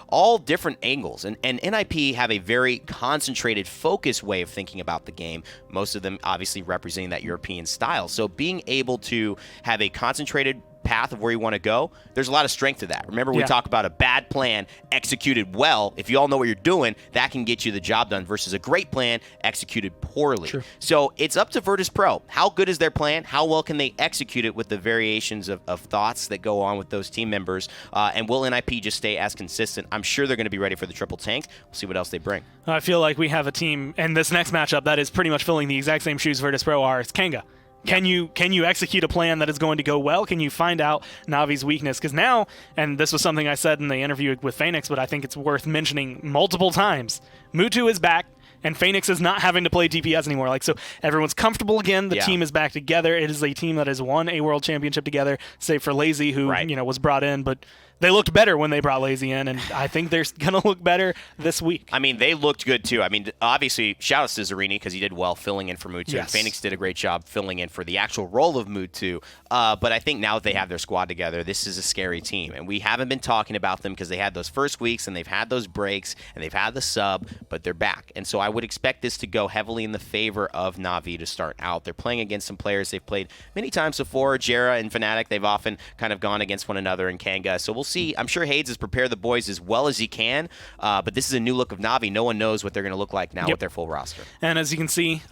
all different angles. And NIP have a very concentrated, focused way of thinking about the game, most of them obviously representing that European style. So being able to have a concentrated path of where you want to go, there's a lot of strength to that. Remember, we talk about a bad plan executed well. If you all know what you're doing, that can get you the job done versus a great plan executed poorly. True. So it's up to Virtus Pro. How good is their plan? How well can they execute it with the variations of thoughts that go on with those team members? And will NIP just stay as consistent? I'm sure they're going to be ready for the triple tank. We'll see what else they bring. I feel like we have a team in this next matchup that is pretty much filling the exact same shoes Virtus Pro are. It's Kanga. Can you execute a plan that is going to go well? Can you find out Navi's weakness? Because now, and this was something I said in the interview with Phoenix, but I think it's worth mentioning multiple times, Mutu is back, and Phoenix is not having to play DPS anymore. Like, so everyone's comfortable again. The team is back together. It is a team that has won a world championship together, save for Lazy, who was brought in, but they looked better when they brought Lazy in, and I think they're going to look better this week. I mean, they looked good, too. I mean, obviously, shout out to Zarini because he did well filling in for Mutu. Yes. Phoenix did a great job filling in for the actual role of Mutu. But I think now that they have their squad together, this is a scary team. And we haven't been talking about them because they had those first weeks, and they've had those breaks, and they've had the sub, but they're back. And so I would expect this to go heavily in the favor of Na'Vi to start out. They're playing against some players they've played many times before. Jera and Fnatic, they've often kind of gone against one another in Kanga. So we'll see. I'm sure Hades has prepared the boys as well as he can, but this is a new look of Na'Vi. No one knows what they're going to look like now with their full roster. And as you can see,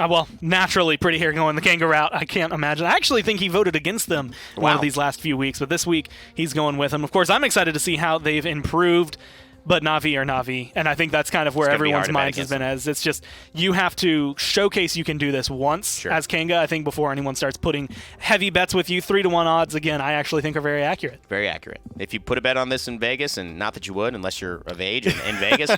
naturally Pretty Hair going the Kanga route. I can't imagine. I actually think he voted against them one of these last few weeks, but this week he's going with them. Of course, I'm excited to see how they've improved, but Na'Vi are Na'Vi, and I think that's kind of where everyone's mind has been as. It's just, you have to showcase you can do this once as Kanga, I think, before anyone starts putting heavy bets with you. 3-1 odds, again, I actually think are very accurate. Very accurate. If you put a bet on this in Vegas, and not that you would unless you're of age in Vegas,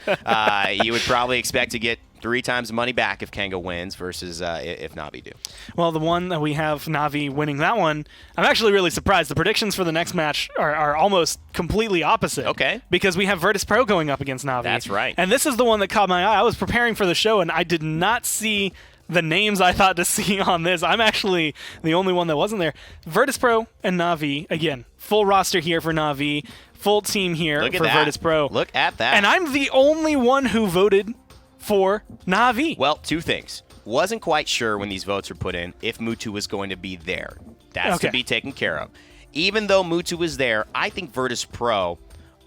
you would probably expect to get 3 times the money back if Kanga wins versus if Na'Vi do. Well, the one that we have Na'Vi winning that one, I'm actually really surprised. The predictions for the next match are almost completely opposite. Okay. Because we have Virtus Pro going up against Na'Vi. That's right. And this is the one that caught my eye. I was preparing for the show, and I did not see the names I thought to see on this. I'm actually the only one that wasn't there. Virtus Pro and Na'Vi, again, full roster here for Na'Vi, full team here for Virtus Pro. Look at that. And I'm the only one who voted for Na'Vi. Well, 2 things. Wasn't quite sure when these votes were put in if Mutu was going to be there. That's to be taken care of. Even though Mutu is there, I think Virtus Pro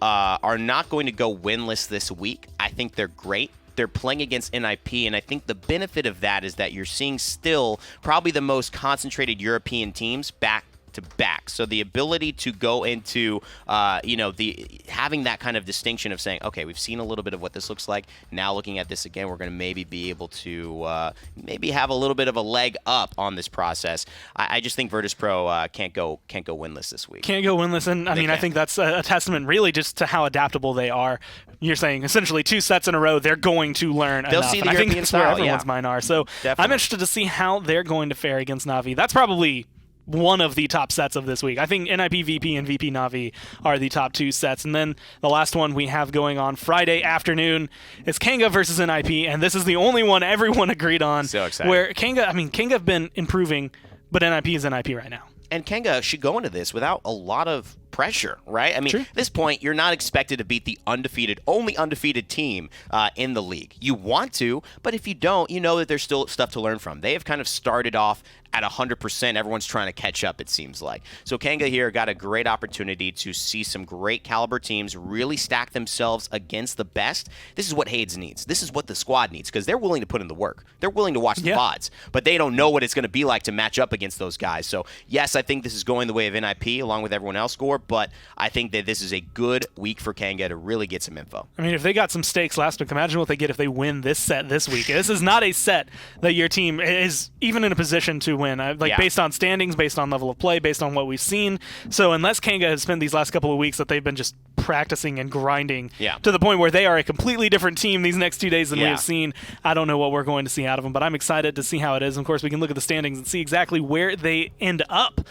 are not going to go winless this week. I think they're great. They're playing against NIP, and I think the benefit of that is that you're seeing still probably the most concentrated European teams back to back. So the ability to go into, having that kind of distinction of saying, okay, we've seen a little bit of what this looks like. Now looking at this again, we're going to maybe be able to maybe have a little bit of a leg up on this process. I just think Virtus Pro can't go winless this week. Can't go winless, and I think that's a testament really just to how adaptable they are. You're saying essentially 2 sets in a row, they're going to learn They'll enough. see the I European think that's style, where everyone's mind are. So Definitely. I'm interested to see how they're going to fare against Na'Vi. That's probably one of the top sets of this week. I think NIP VP and VP Na'Vi are the top 2 sets. And then the last one we have going on Friday afternoon is Kanga versus NIP, and this is the only one everyone agreed on. So excited. Where Kanga have been improving, but NIP is NIP right now. and Kenga should go into this without a lot of pressure, right? I mean, at this point, you're not expected to beat the only undefeated team in the league. You want to, but if you don't, you know that there's still stuff to learn from. They have kind of started off at 100%. Everyone's trying to catch up, it seems like. So Kenga here got a great opportunity to see some great caliber teams really stack themselves against the best. This is what Hades needs. This is what the squad needs, because they're willing to put in the work. They're willing to watch the VODs, but they don't know what it's going to be like to match up against those guys. So yes, I think this is going the way of NIP along with everyone else score, but I think that this is a good week for Kenga to really get some info. I mean, if they got some stakes last week, imagine what they get if they win this set this week. This is not a set that your team is even in a position to win, based on standings, based on level of play, based on what we've seen. So unless Kenga has spent these last couple of weeks that they've been just practicing and grinding to the point where they are a completely different team these next 2 days than we have seen, I don't know what we're going to see out of them, but I'm excited to see how it is. Of course, we can look at the standings and see exactly where they end up.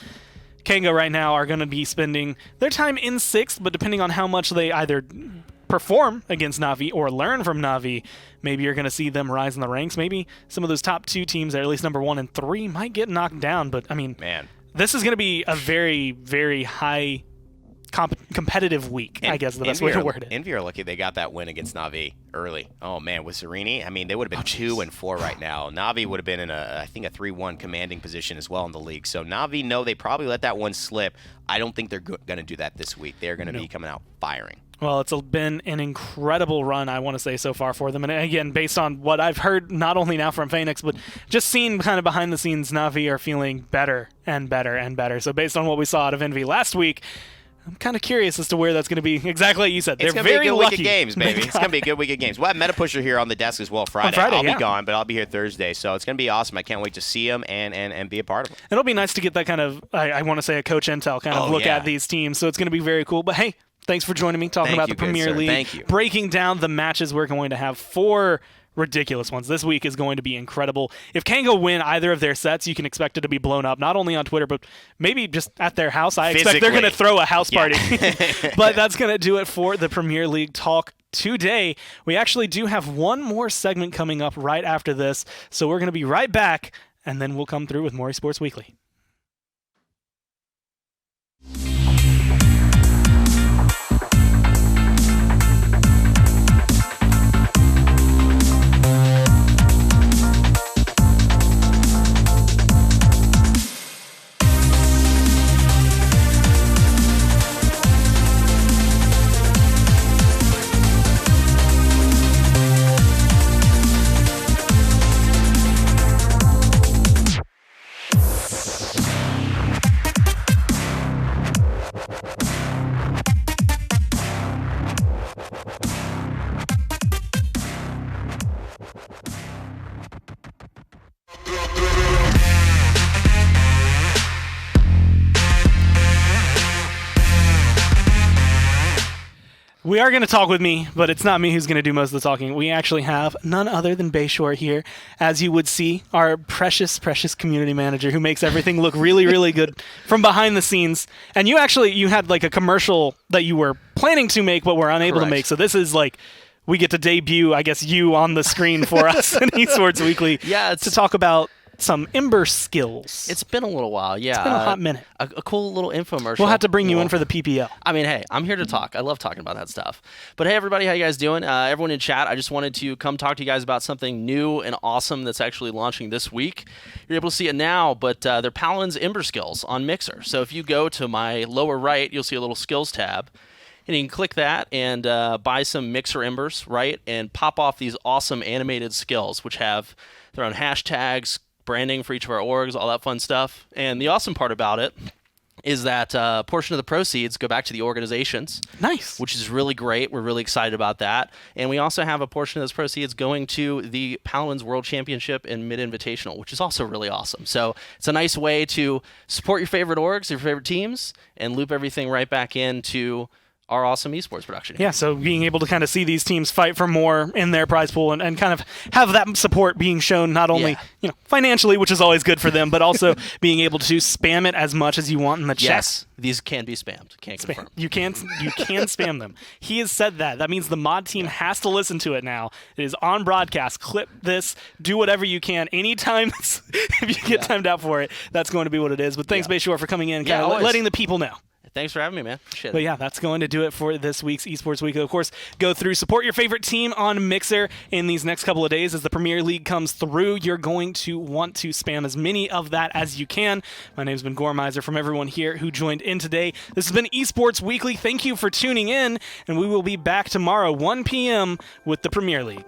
Kenga right now are going to be spending their time in 6th, but depending on how much they either perform against Na'Vi or learn from Na'Vi, maybe you're going to see them rise in the ranks. Maybe some of those top 2 teams, at least number 1 and 3, might get knocked down. But, I mean, this is going to be a very, very high competitive week, I guess is the best way to word it. Envy are lucky they got that win against Na'Vi early. Oh, man, with Serini, I mean, they would have been 2 and 4 right now. Na'Vi would have been in I think a 3-1 commanding position as well in the league. So Na'Vi, no, they probably let that one slip. I don't think they're going to do that this week. They're going to be coming out firing. Well, it's been an incredible run, I want to say, so far for them. And again, based on what I've heard, not only now from Phoenix, but just seeing kind of behind the scenes, Na'Vi are feeling better and better and better. So based on what we saw out of Envy last week, I'm kind of curious as to where that's going to be. Exactly like you said. They're very lucky. It's going to be a good week of games, baby. It's going to be a good week of games. We'll have Meta Pusher here on the desk as well Friday. I'll be gone, but I'll be here Thursday. So it's going to be awesome. I can't wait to see him and be a part of it. It'll be nice to get that kind of, I want to say, a coach intel kind of look at these teams. So it's going to be very cool. But hey, thanks for joining me, talking about the Premier League. Thank you. Breaking down the matches we're going to have. 4 ridiculous ones. This week is going to be incredible. If Kenga win either of their sets, you can expect it to be blown up, not only on Twitter, but maybe just at their house. I expect they're going to throw a house party. But that's going to do it for the Premier League talk today. We actually do have one more segment coming up right after this, so we're going to be right back, and then we'll come through with more Esports Weekly. We are going to talk with me, but it's not me who's going to do most of the talking. We actually have none other than Bayshore here, as you would see, our precious, precious community manager who makes everything look really, really good from behind the scenes. And you had like a commercial that you were planning to make but were unable to make. So this is like, we get to debut, I guess, you on the screen for us in Esports Weekly to talk about some Ember skills. It's been a little while, yeah. It's been a hot minute. A cool little infomercial. We'll have to bring you in for the PPL. I mean, hey, I'm here to talk. I love talking about that stuff. But hey, everybody, how you guys doing? Everyone in chat, I just wanted to come talk to you guys about something new and awesome that's actually launching this week. You're able to see it now, but they're Paladins Ember skills on Mixer. So if you go to my lower right, you'll see a little skills tab. And you can click that and buy some Mixer Embers, right? And pop off these awesome animated skills, which have their own hashtags, branding for each of our orgs, all that fun stuff. And the awesome part about it is that a portion of the proceeds go back to the organizations. Nice. Which is really great. We're really excited about that. And we also have a portion of those proceeds going to the Paladins World Championship and Mid-Invitational, which is also really awesome. So it's a nice way to support your favorite orgs, your favorite teams, and loop everything right back into our awesome esports production. Yeah, so being able to kind of see these teams fight for more in their prize pool and kind of have that support being shown not only financially, which is always good for them, but also being able to spam it as much as you want in the chat. Yes, these can be spammed. Can't confirm. You can spam them. He has said that. That means the mod team has to listen to it now. It is on broadcast. Clip this. Do whatever you can. Anytime if you get timed out for it, that's going to be what it is. But thanks, Bayshore, for coming in and kind of letting the people know. Thanks for having me, man. Appreciate it. But yeah, that's going to do it for this week's Esports Weekly. Of course, go through, support your favorite team on Mixer in these next couple of days as the Premier League comes through. You're going to want to spam as many of that as you can. My name's been Gormizer from everyone here who joined in today. This has been Esports Weekly. Thank you for tuning in, and we will be back tomorrow, 1 p.m. with the Premier League.